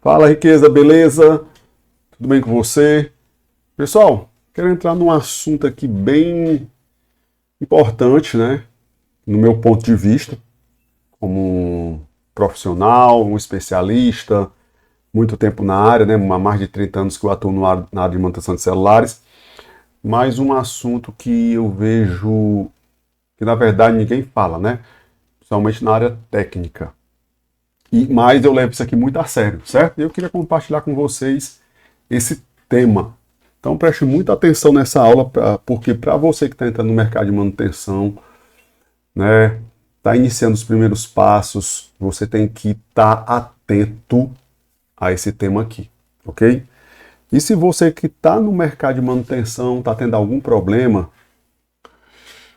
Fala, Riqueza, beleza? Tudo bem com você? Pessoal, quero entrar num assunto aqui bem importante, né? No meu ponto de vista, como um profissional, um especialista, muito tempo na área, né? Há mais de 30 anos que eu atuo na área de manutenção de celulares, mas um assunto que eu vejo que, na verdade, ninguém fala, né? Principalmente na área técnica. Mas eu levo isso aqui muito a sério, certo? E eu queria compartilhar com vocês esse tema. Então preste muita atenção nessa aula, porque para você que está entrando no mercado de manutenção, né, está iniciando os primeiros passos, você tem que estar atento a esse tema aqui, ok? E se você que está no mercado de manutenção, está tendo algum problema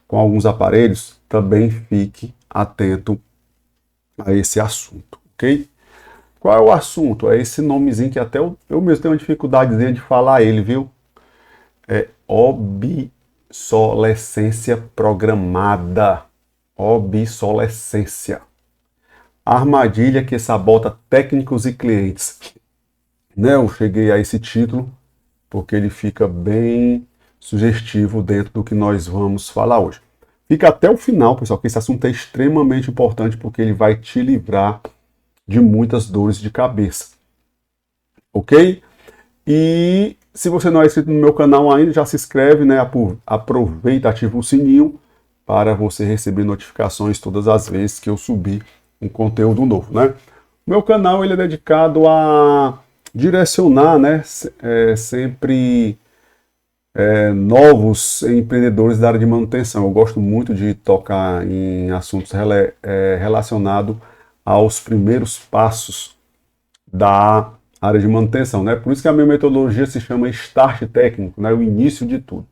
com alguns aparelhos, também fique atento a esse assunto, ok? Qual é o assunto? É esse nomezinho que até eu mesmo tenho uma dificuldadezinha de falar ele, viu? É obsolescência programada. Obsolescência. Armadilha que sabota técnicos e clientes. Né? Eu cheguei a esse título porque ele fica bem sugestivo dentro do que nós vamos falar hoje. Fica até o final, pessoal, que esse assunto é extremamente importante porque ele vai te livrar de muitas dores de cabeça. Ok? E se você não é inscrito no meu canal ainda, já se inscreve, né? Aproveita, ativa o sininho para você receber notificações todas as vezes que eu subir um conteúdo novo, né? O meu canal ele é dedicado a direcionar, né? Sempre novos empreendedores da área de manutenção. Eu gosto muito de tocar em assuntos relacionados aos primeiros passos da área de manutenção, né? Por isso que a minha metodologia se chama Start Técnico, né? O início de tudo.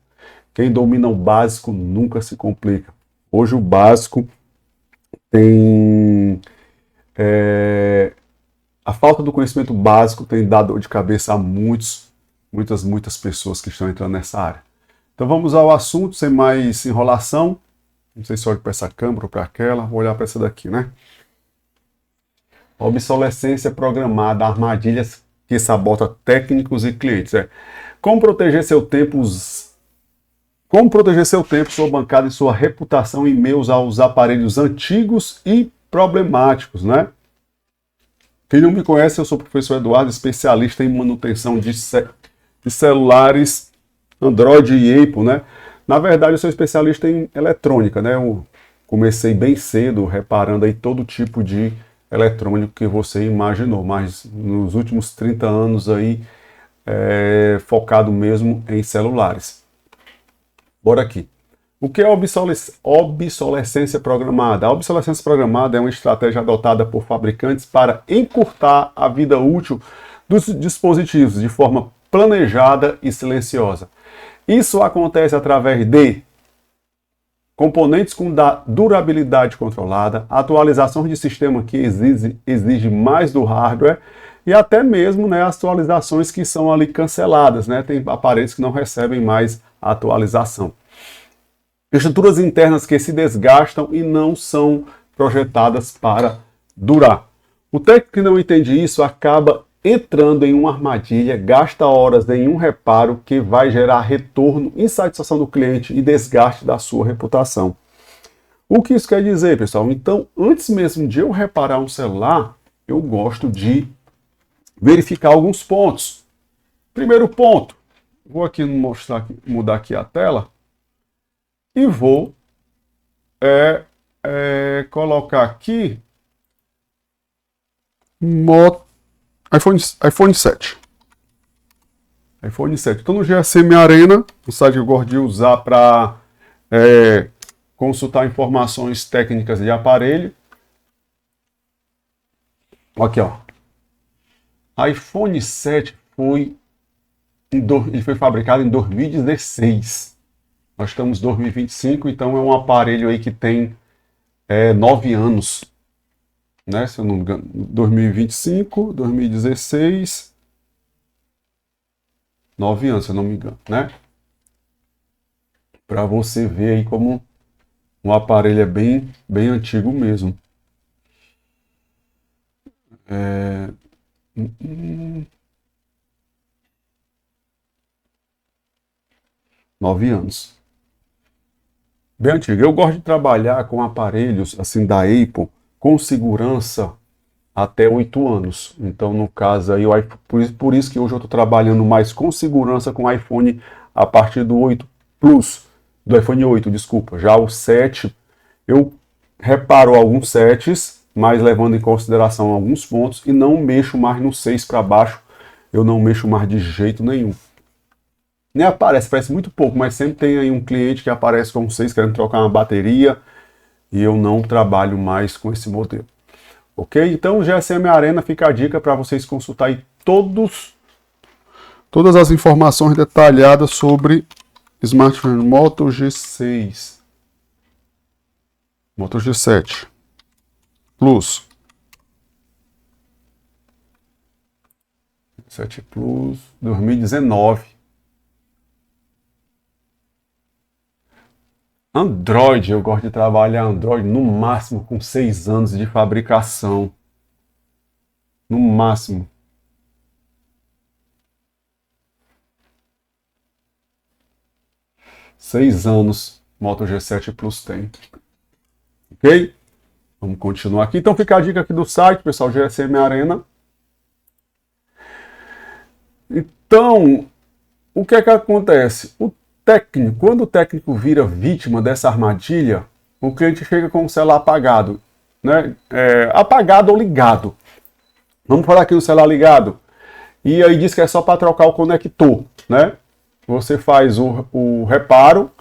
Quem domina o básico nunca se complica. Hoje o básico tem... a falta do conhecimento básico tem dado dor de cabeça a muitas pessoas que estão entrando nessa área. Então vamos ao assunto, sem mais enrolação. Não sei se olho para essa câmera ou para aquela, vou olhar para essa daqui, né? Obsolescência programada, armadilhas que sabota técnicos e clientes. Como proteger seu tempo, sua bancada e sua reputação em meio aos aparelhos antigos e problemáticos, né? Quem não me conhece, eu sou o professor Eduardo, especialista em manutenção de celulares Android e Apple, né? Na verdade, eu sou especialista em eletrônica, né? Eu comecei bem cedo reparando aí todo tipo de eletrônico que você imaginou, mas nos últimos 30 anos aí focado mesmo em celulares. Bora aqui. O que é obsolescência programada? A obsolescência programada é uma estratégia adotada por fabricantes para encurtar a vida útil dos dispositivos de forma planejada e silenciosa. Isso acontece através de componentes com durabilidade controlada, atualizações de sistema que exige mais do hardware e até mesmo, né, atualizações que são ali canceladas, né? Tem aparelhos que não recebem mais atualização. Estruturas internas que se desgastam e não são projetadas para durar. O técnico que não entende isso acaba entrando em uma armadilha, gasta horas em um reparo que vai gerar retorno, insatisfação do cliente e desgaste da sua reputação. O que isso quer dizer, pessoal? Então, antes mesmo de eu reparar um celular, eu gosto de verificar alguns pontos. Primeiro ponto, vou aqui mudar aqui a tela e vou colocar aqui iPhone 7. iPhone 7. Estou no GSM Arena, um site que eu gosto de usar para consultar informações técnicas de aparelho. Aqui, ó. iPhone 7 ele foi fabricado em 2016. Nós estamos em 2025, então é um aparelho aí que tem 9 anos. Né, se eu não me engano, 2025, 2016, 9 anos, se eu não me engano, né? Para você ver aí como um aparelho é bem antigo mesmo. Nove anos. Bem antigo. Eu gosto de trabalhar com aparelhos assim da Apple com segurança até 8 anos. Então, no caso aí, por isso que hoje eu estou trabalhando mais com segurança com o iPhone a partir do 8 Plus, do iPhone 8, desculpa. Já o 7, eu reparo alguns sets, mas levando em consideração alguns pontos, e não mexo mais no 6 para baixo, eu não mexo mais de jeito nenhum. Nem aparece, parece muito pouco, mas sempre tem aí um cliente que aparece com 6 querendo trocar uma bateria, e eu não trabalho mais com esse modelo. Ok? Então, GSM Arena, fica a dica para vocês consultarem todas as informações detalhadas sobre smartphone Moto G6, Moto G7 Plus, 7 Plus 2019. Android, eu gosto de trabalhar Android no máximo com 6 anos de fabricação. No máximo. Seis anos Moto G7 Plus tem. Ok? Vamos continuar aqui. Então fica a dica aqui do site, pessoal, GSM Arena. Então, o que é que acontece? Quando o técnico vira vítima dessa armadilha, o cliente chega com o celular apagado, né? Apagado ou ligado. Vamos falar aqui no celular ligado. E aí diz que é só para trocar o conector, né? Você faz o reparo,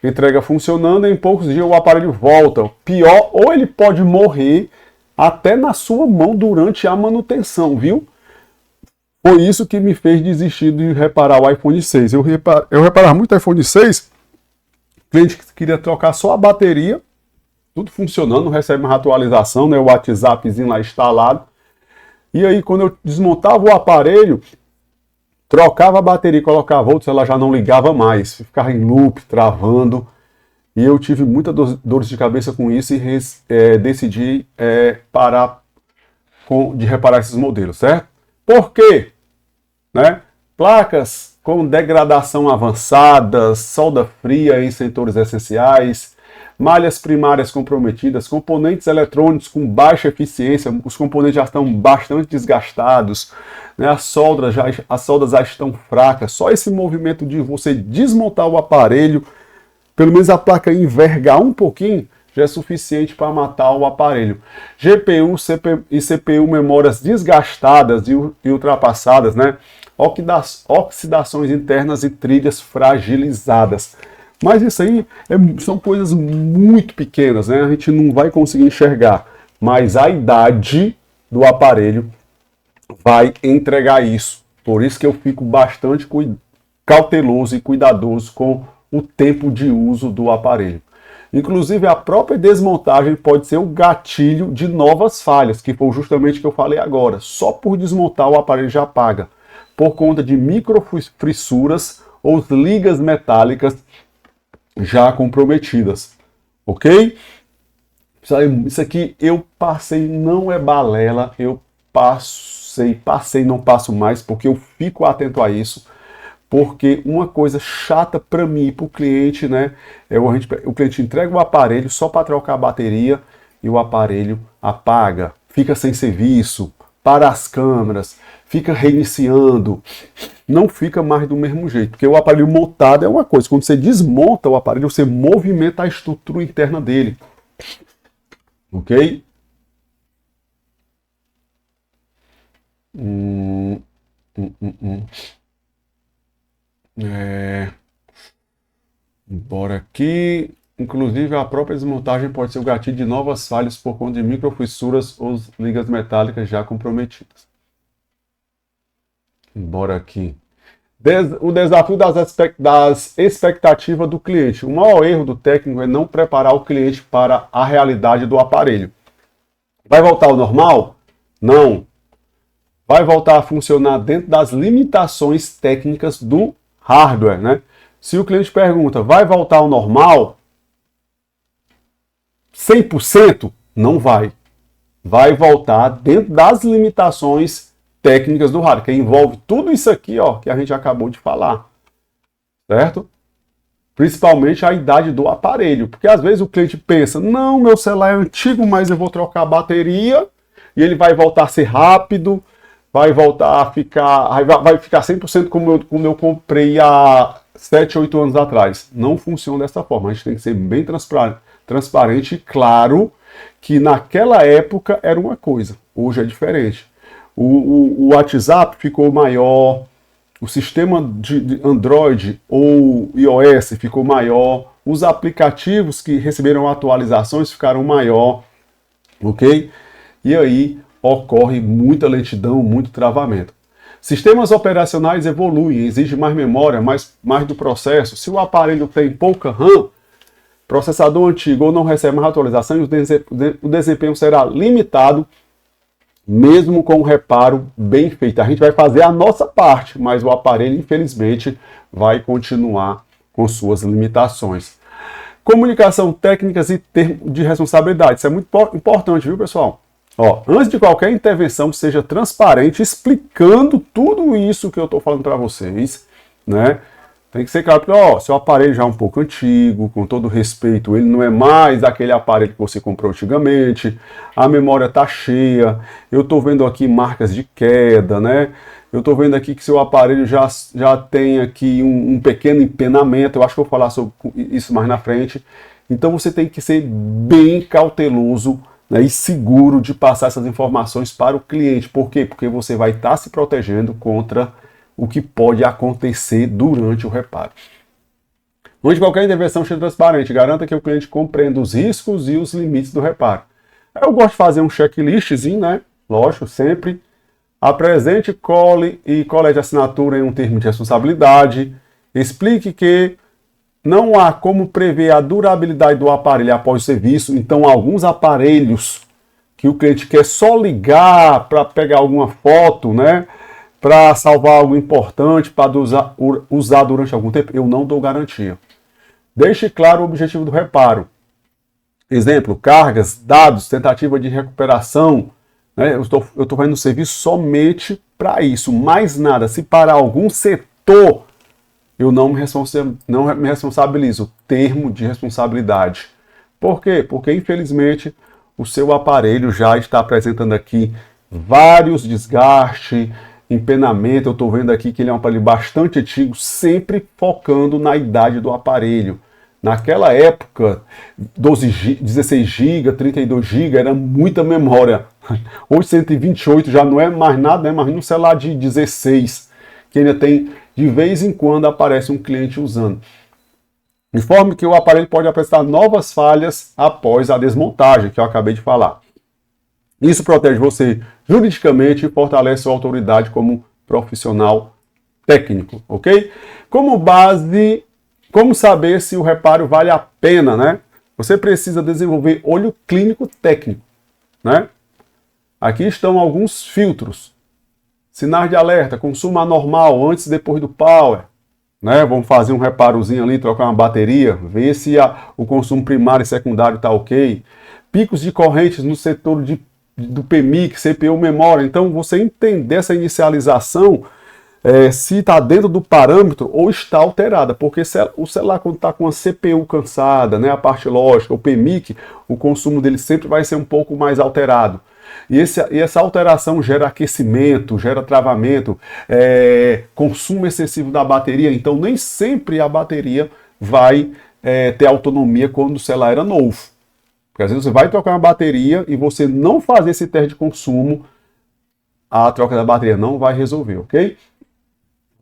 entrega funcionando, e em poucos dias o aparelho volta. Pior, ou ele pode morrer até na sua mão durante a manutenção, viu? Foi isso que me fez desistir de reparar o iPhone 6. Eu reparava muito o iPhone 6, o cliente queria trocar só a bateria, tudo funcionando, não recebe mais atualização, né? O WhatsAppzinho lá instalado. E aí, quando eu desmontava o aparelho, trocava a bateria e colocava outra, o celular já não ligava mais, ficava em loop, travando. E eu tive muitas dores de cabeça com isso e decidi parar de reparar esses modelos, certo? Por quê? Né? Placas com degradação avançada, solda fria em setores essenciais, malhas primárias comprometidas, componentes eletrônicos com baixa eficiência, os componentes já estão bastante desgastados, né? As soldas já estão fracas. Só esse movimento de você desmontar o aparelho, pelo menos a placa envergar um pouquinho, já é suficiente para matar o aparelho. GPU e CPU memórias desgastadas e ultrapassadas, né? Oxidações internas e trilhas fragilizadas. Mas isso aí são coisas muito pequenas, né? A gente não vai conseguir enxergar. Mas a idade do aparelho vai entregar isso. Por isso que eu fico bastante cauteloso e cuidadoso com o tempo de uso do aparelho. Inclusive, a própria desmontagem pode ser o gatilho de novas falhas, que foi justamente o que eu falei agora. Só por desmontar o aparelho já apaga, por conta de microfissuras ou ligas metálicas já comprometidas. Ok? Isso aqui eu passei, não é balela, eu passei, não passo mais, porque eu fico atento a isso. Porque uma coisa chata para mim e para o cliente, né? O cliente entrega o aparelho só para trocar a bateria e o aparelho apaga, fica sem serviço, para as câmeras, fica reiniciando, não fica mais do mesmo jeito. Porque o aparelho montado é uma coisa, quando você desmonta o aparelho, você movimenta a estrutura interna dele. Ok? Bora aqui. Inclusive, a própria desmontagem pode ser o gatilho de novas falhas por conta de microfissuras ou ligas metálicas já comprometidas. Bora aqui. O desafio das expectativas do cliente. O maior erro do técnico é não preparar o cliente para a realidade do aparelho. Vai voltar ao normal? Não. Vai voltar a funcionar dentro das limitações técnicas do hardware, né? Se o cliente pergunta, vai voltar ao normal? 100%? Não vai. Vai voltar dentro das limitações técnicas do rádio, que envolve tudo isso aqui, ó, que a gente acabou de falar, certo? Principalmente a idade do aparelho, porque às vezes o cliente pensa, não, meu celular é antigo, mas eu vou trocar a bateria e ele vai voltar a ser rápido, vai voltar a ficar, vai ficar 100% como eu comprei há 7, 8 anos atrás. Não funciona dessa forma, a gente tem que ser bem transparente e claro que naquela época era uma coisa, hoje é diferente. O WhatsApp ficou maior, o sistema de Android ou iOS ficou maior, os aplicativos que receberam atualizações ficaram maior, ok? E aí ocorre muita lentidão, muito travamento. Sistemas operacionais evoluem, exigem mais memória, mais do processo. Se o aparelho tem pouca RAM, processador antigo ou não recebe mais atualização, o desempenho será limitado, mesmo com um reparo bem feito. A gente vai fazer a nossa parte, mas o aparelho, infelizmente, vai continuar com suas limitações. Comunicação, técnicas e termos de responsabilidade. Isso é muito importante, viu, pessoal? Ó, antes de qualquer intervenção, seja transparente, explicando tudo isso que eu estou falando para vocês, né? Tem que ser claro, porque, ó, seu aparelho já é um pouco antigo, com todo respeito, ele não é mais aquele aparelho que você comprou antigamente, a memória está cheia, eu estou vendo aqui marcas de queda, né? Eu estou vendo aqui que seu aparelho já tem aqui um pequeno empenamento, eu acho que eu vou falar sobre isso mais na frente. Então você tem que ser bem cauteloso, né, e seguro de passar essas informações para o cliente. Por quê? Porque você vai estar se protegendo contra o que pode acontecer durante o reparo. Antes de qualquer intervenção, seja transparente. Garanta que o cliente compreenda os riscos e os limites do reparo. Eu gosto de fazer um checklistzinho, né? Lógico, sempre. Apresente, cole e colete assinatura em um termo de responsabilidade. Explique que não há como prever a durabilidade do aparelho após o serviço. Então, alguns aparelhos que o cliente quer só ligar para pegar alguma foto, né? Para salvar algo importante, para usar durante algum tempo, eu não dou garantia. Deixe claro o objetivo do reparo. Exemplo, cargas, dados, tentativa de recuperação. Né? Eu estou fazendo serviço somente para isso, mais nada. Se para algum setor, eu não me responsabilizo. Termo de responsabilidade. Por quê? Porque, infelizmente, o seu aparelho já está apresentando aqui vários desgastes, empenamento. Eu estou vendo aqui que ele é um aparelho bastante antigo, sempre focando na idade do aparelho. Naquela época, 16 GB, 32 GB era muita memória. Hoje 128 já não é mais nada, né? Mas no celular de 16, que ainda tem, de vez em quando aparece um cliente usando. Informe que o aparelho pode apresentar novas falhas após a desmontagem, que eu acabei de falar. Isso protege você juridicamente e fortalece sua autoridade como profissional técnico, ok? Como base, como saber se o reparo vale a pena, né? Você precisa desenvolver olho clínico técnico, né? Aqui estão alguns filtros. Sinais de alerta, consumo anormal antes e depois do power, né? Vamos fazer um reparozinho ali, trocar uma bateria, ver se o consumo primário e secundário está ok. Picos de correntes no setor do PMIC, CPU, memória. Então, você entender essa inicialização, se está dentro do parâmetro ou está alterada, porque o celular, quando está com a CPU cansada, né, a parte lógica, o PMIC, o consumo dele sempre vai ser um pouco mais alterado. E essa alteração gera aquecimento, gera travamento, consumo excessivo da bateria. Então, nem sempre a bateria vai ter autonomia quando o celular era novo. Porque às vezes você vai trocar uma bateria e você não fazer esse teste de consumo, a troca da bateria não vai resolver, ok?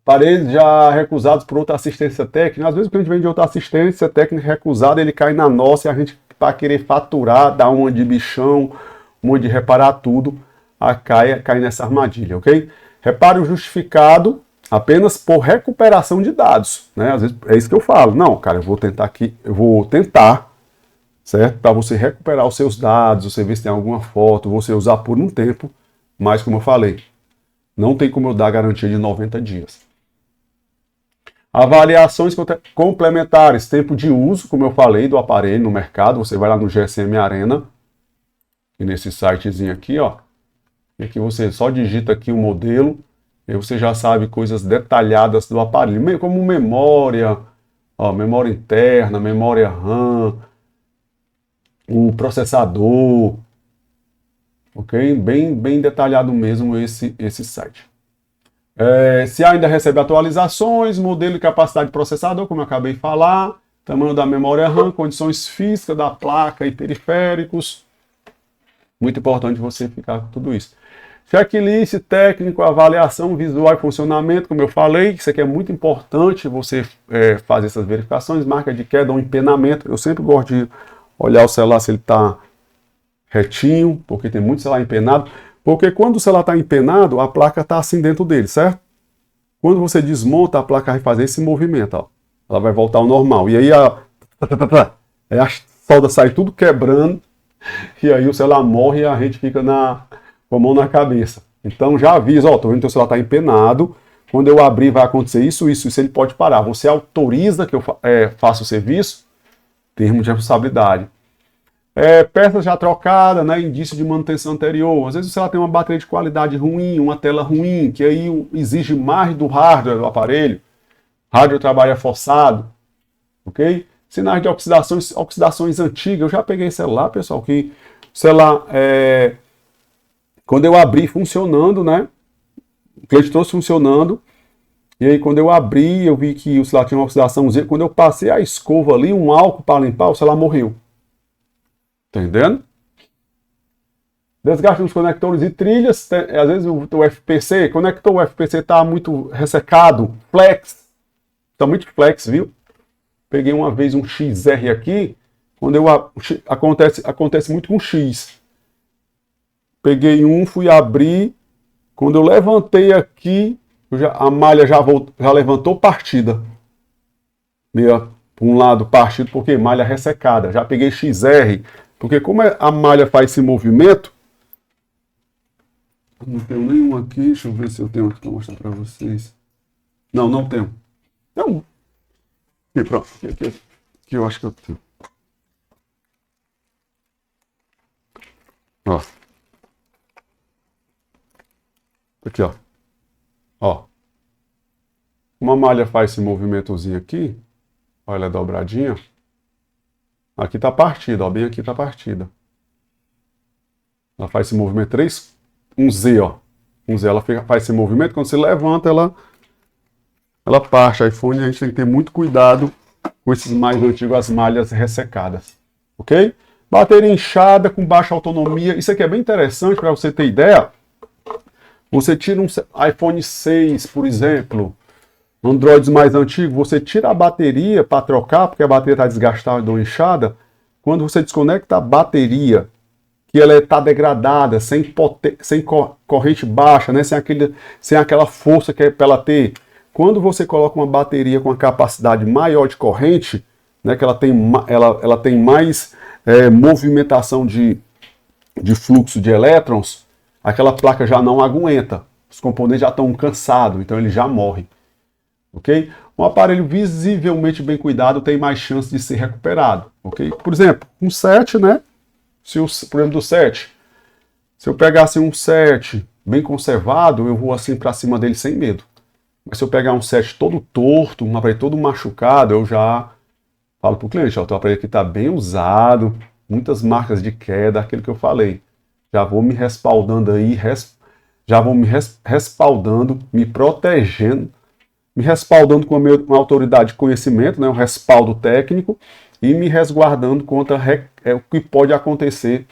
Aparelhos já recusados por outra assistência técnica. Às vezes o cliente vem de outra assistência técnica recusada, ele cai na nossa e a gente, para querer faturar, dar uma de bichão, uma de reparar tudo, cai nessa armadilha, ok? Reparo justificado apenas por recuperação de dados, né? Às vezes é isso que eu falo. Não, cara, eu vou tentar, certo? Para você recuperar os seus dados, você ver se tem alguma foto, você usar por um tempo, mas como eu falei, não tem como eu dar garantia de 90 dias. Avaliações complementares, tempo de uso, como eu falei, do aparelho no mercado, você vai lá no GSM Arena, e nesse sitezinho aqui, ó, E aqui você só digita aqui o modelo, e você já sabe coisas detalhadas do aparelho, como memória, ó, memória interna, memória RAM, o processador, ok? Bem detalhado mesmo esse site. Se ainda recebe atualizações, modelo e capacidade de processador, como eu acabei de falar, tamanho da memória RAM, condições físicas da placa e periféricos. Muito importante você ficar com tudo isso. Checklist técnico, avaliação visual e funcionamento, como eu falei, isso aqui é muito importante você fazer essas verificações, marca de queda ou empenamento. Eu sempre gosto de olhar o celular se ele está retinho, porque tem muito celular empenado. Porque quando o celular está empenado, a placa está assim dentro dele, certo? Quando você desmonta, a placa vai fazer esse movimento, ó. Ela vai voltar ao normal. E aí a solda sai tudo quebrando, e aí o celular morre e a gente fica com a mão na cabeça. Então já avisa, ó, tô vendo que o celular está empenado, quando eu abrir vai acontecer isso, ele pode parar. Você autoriza que eu faça o serviço, termo de responsabilidade. Peça já trocada, né, indício de manutenção anterior. Às vezes o celular tem uma bateria de qualidade ruim, uma tela ruim, que aí exige mais do hardware do aparelho. Hardware trabalha forçado, ok? Sinais de oxidações antigas. Eu já peguei celular, pessoal, que o celular, quando eu abri funcionando, né, o cliente trouxe funcionando, e aí quando eu abri, eu vi que o celular tinha uma oxidaçãozinha. Quando eu passei a escova ali, um álcool para limpar, o celular morreu. Tá entendendo? Desgaste nos conectores e trilhas. Às vezes o FPC, conector, o FPC está muito ressecado. Flex. Está muito flex, viu? Peguei uma vez um XR aqui. Acontece muito com X. Peguei um, fui abrir. Quando eu levantei aqui, a malha já levantou partida. Meio para um lado partido, porque malha ressecada. Já peguei XR. Porque como a malha faz esse movimento, não tenho nenhum aqui, deixa eu ver se eu tenho aqui para mostrar para vocês. Não tenho. Não. Aqui, pronto. Aqui eu acho que eu tenho. Ó. Aqui, ó. Ó. Uma malha faz esse movimentozinho aqui. Olha, ela é dobradinha. Aqui está partida, ó, bem aqui está partida. Ela faz esse movimento 3, um Z, ó. Um Z, ela faz esse movimento, quando você levanta, ela parte. iPhone, a gente tem que ter muito cuidado com esses mais antigos, as malhas ressecadas, ok? Bateria inchada com baixa autonomia, isso aqui é bem interessante para você ter ideia. Você tira um iPhone 6, por exemplo, Androids mais antigos, você tira a bateria para trocar, porque a bateria está desgastada ou inchada. Quando você desconecta a bateria, que ela está degradada, sem corrente baixa, né, sem aquela força que é para ela ter. Quando você coloca uma bateria com uma capacidade maior de corrente, né, que ela tem mais movimentação de fluxo de elétrons, aquela placa já não aguenta. Os componentes já estão cansados, então ele já morre. Ok? Um aparelho visivelmente bem cuidado tem mais chance de ser recuperado. Ok? Por exemplo, um 7, né? Por exemplo, do 7. Se eu pegasse um 7 bem conservado, eu vou assim para cima dele sem medo. Mas se eu pegar um 7 todo torto, um aparelho todo machucado, eu já falo para o cliente, ó, o teu aparelho aqui está bem usado, muitas marcas de queda, aquilo que eu falei. Já vou me respaldando aí, respaldando, me protegendo, me respaldando com uma autoridade de conhecimento, né, um respaldo técnico, e me resguardando contra o que pode acontecer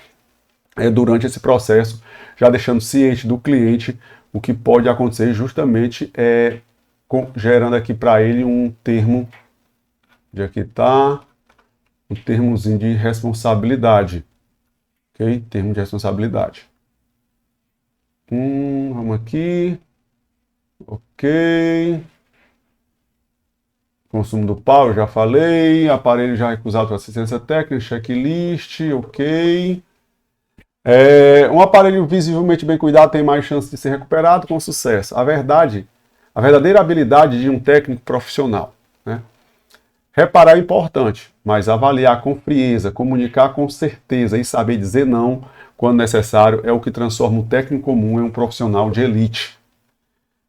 durante esse processo, já deixando ciente do cliente o que pode acontecer, justamente gerando aqui para ele um termo, onde aqui está, um termozinho de responsabilidade, ok? Termo de responsabilidade. Vamos aqui, ok. Consumo do pau, já falei. Aparelho já recusado para assistência técnica, checklist, ok. Um aparelho visivelmente bem cuidado tem mais chance de ser recuperado com sucesso. A verdadeira habilidade de um técnico profissional, né? Reparar é importante, mas avaliar com frieza, comunicar com certeza e saber dizer não quando necessário, é o que transforma um técnico comum em um profissional de elite.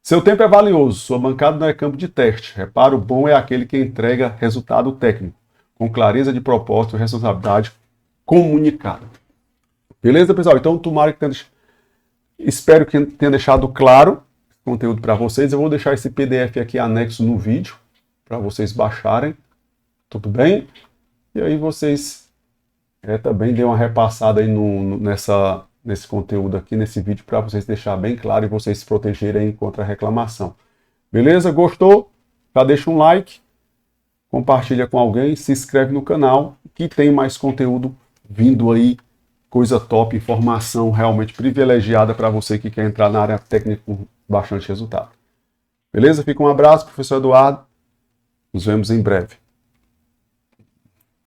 Seu tempo é valioso, sua bancada não é campo de teste. Reparo bom é aquele que entrega resultado técnico, com clareza de propósito e responsabilidade comunicada. Beleza, pessoal? Então, tomara que tenha... Espero que tenha deixado claro o conteúdo para vocês. Eu vou deixar esse PDF aqui anexo no vídeo, para vocês baixarem. Tudo bem? E aí vocês também dêem uma repassada aí nesse conteúdo aqui, nesse vídeo, para vocês deixar bem claro e vocês se protegerem contra a reclamação. Beleza? Gostou? Já deixa um like, compartilha com alguém, se inscreve no canal, que tem mais conteúdo vindo aí, coisa top, informação realmente privilegiada para você que quer entrar na área técnica com bastante resultado. Beleza? Fica um abraço, professor Eduardo. Nos vemos em breve.